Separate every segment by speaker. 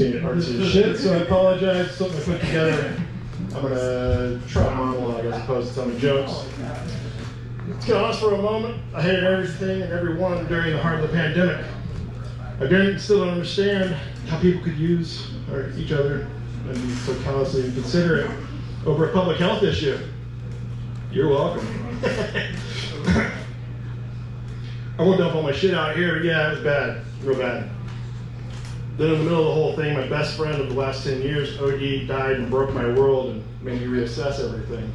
Speaker 1: artsy as shit, so I apologize. Something I put together. I'm gonna try a monologue as opposed to telling jokes. Let's get honest for a moment. I hated everything and everyone during the heart of the pandemic. I didn't still don't understand how people could use each other and be so callously inconsiderate over a public health issue. You're welcome. I won't dump all my shit out here, but yeah, it was bad, real bad. Then in the middle of the whole thing, my best friend of the last 10 years, OD, died and broke my world and made me reassess everything.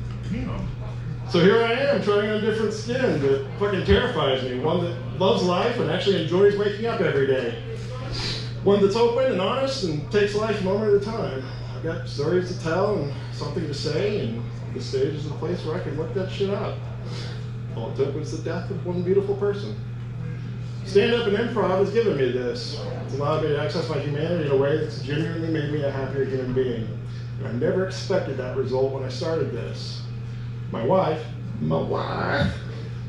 Speaker 1: So here I am, trying on different skin that fucking terrifies me. One that loves life and actually enjoys waking up every day. One that's open and honest and takes life a moment at a time. I've got stories to tell and something to say, and the stage is the place where I can look that shit up. All it took was the death of one beautiful person. Stand-up and improv has given me this. It's allowed me to access my humanity in a way that's genuinely made me a happier human being. And I never expected that result when I started this. My wife,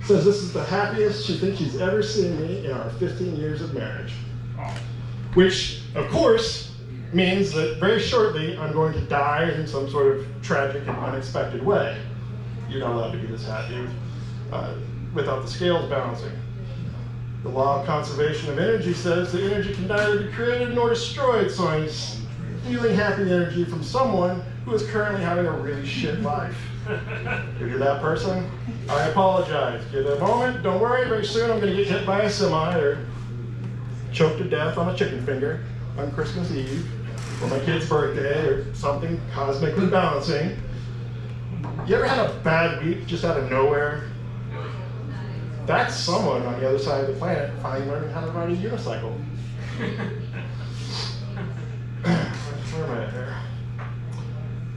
Speaker 1: says this is the happiest she thinks she's ever seen me in our 15 years of marriage. Which, of course, means that very shortly I'm going to die in some sort of tragic and unexpected way. You're not allowed to be this happy without the scales balancing. The law of conservation of energy says that energy can neither be created nor destroyed, so I'm stealing happy energy from someone who is currently having a really shit life. If you're that person, I apologize. Give it a moment, don't worry, very soon I'm going to get hit by a semi or choked to death on a chicken finger on Christmas Eve or my kid's birthday or something cosmically balancing. You ever had a bad week just out of nowhere? That's someone on the other side of the planet finally learning how to ride a unicycle. Where am I at here?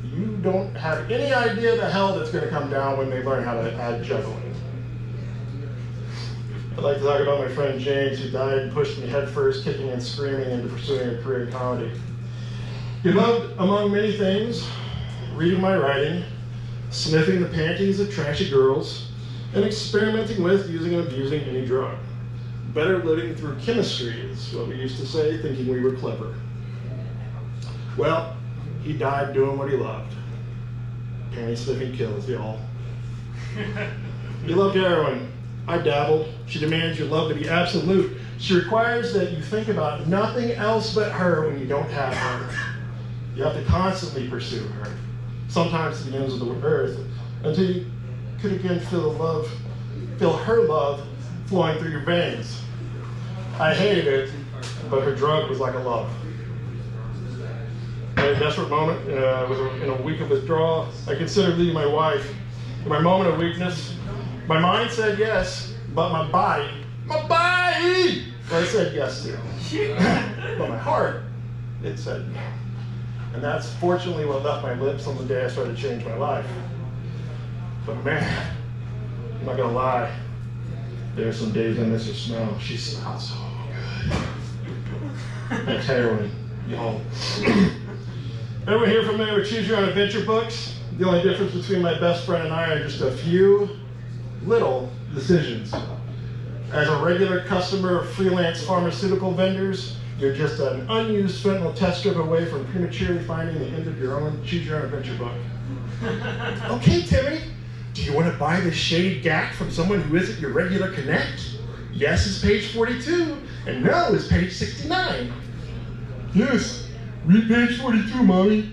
Speaker 1: You don't have any idea the hell that's going to come down when they learn how to add juggling. I'd like to talk about my friend James, who died and pushed me headfirst, kicking and screaming into pursuing a career in comedy. He loved, among many things, reading my writing, sniffing the panties of trashy girls, and experimenting with, using, and abusing any drug. Better living through chemistry is what we used to say, thinking we were clever. Well, he died doing what he loved. Panty sniffing kills, y'all. He loved heroin. I dabbled. She demands your love to be absolute. She requires that you think about nothing else but her when you don't have her. You have to constantly pursue her, sometimes to the ends of the earth, until you could again feel her love flowing through your veins. I hated it, but her drug was like a love. In a desperate moment, in a week of withdrawal, I considered leaving my wife. In my moment of weakness, my mind said yes, but my body, I said yes to. But my heart, it said no. And that's fortunately what left my lips on the day I started to change my life. But man, I'm not gonna lie, there's some days I miss her smell. She smells so good. That's heroin, y'all. Everyone here familiar with Choose Your Own Adventure books? The only difference between my best friend and I are just a few little decisions. As a regular customer of freelance pharmaceutical vendors, you're just an unused fentanyl test strip away from prematurely finding the end of your own Choose Your Own Adventure book. Okay, Timmy, do you want to buy this shady gack from someone who isn't your regular connect? Yes is page 42, and no is page 69. Yes, read page 42, Mommy.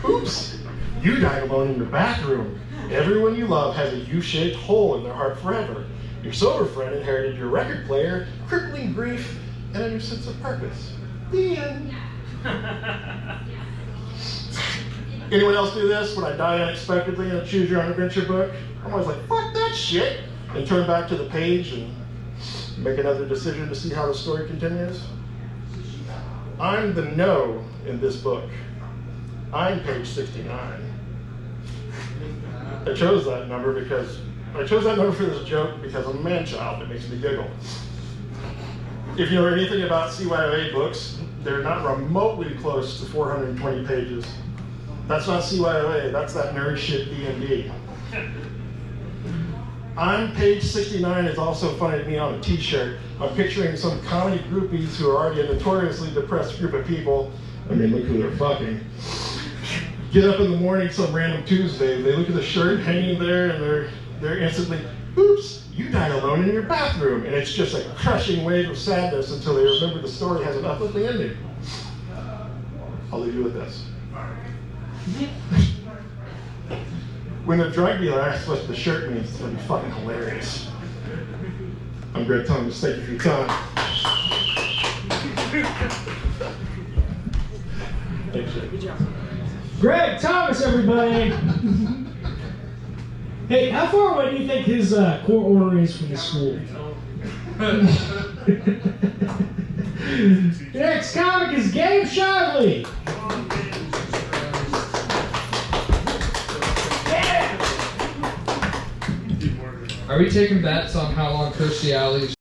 Speaker 1: Oops, you died alone in your bathroom. Everyone you love has a U-shaped hole in their heart forever. Your sober friend inherited your record player, crippling grief, and a new sense of purpose. The end. Anyone else do this when I die unexpectedly in a Choose Your Own Adventure book? I'm always like, fuck that shit, and turn back to the page and make another decision to see how the story continues. I'm the no in this book. I'm page 69. I chose that number for this joke because I'm a man-child. It makes me giggle. If you know anything about CYOA books, they're not remotely close to 420 pages. That's not CYOA, that's that nerd shit D&D. I'm page 69 is also funny to me on a t-shirt. I'm picturing some comedy groupies who are already a notoriously depressed group of people I mean, look who they're fucking. Get up in the morning, some random Tuesday, they look at the shirt hanging there, and they're instantly, oops, you died alone in your bathroom. And it's just a crushing wave of sadness until they remember the story has an uplifting ending. I'll leave you with this. When a drug dealer asks what the shirt means, it's going to be fucking hilarious. I'm Greg Thomas. Thank you for your time. Thanks, Jay. Good job.
Speaker 2: Greg Thomas, everybody. Hey, how far away do you think his court order is from the school? The next comic is Gabe Shively.
Speaker 3: Are we taking bets on how long Kirstie Alley's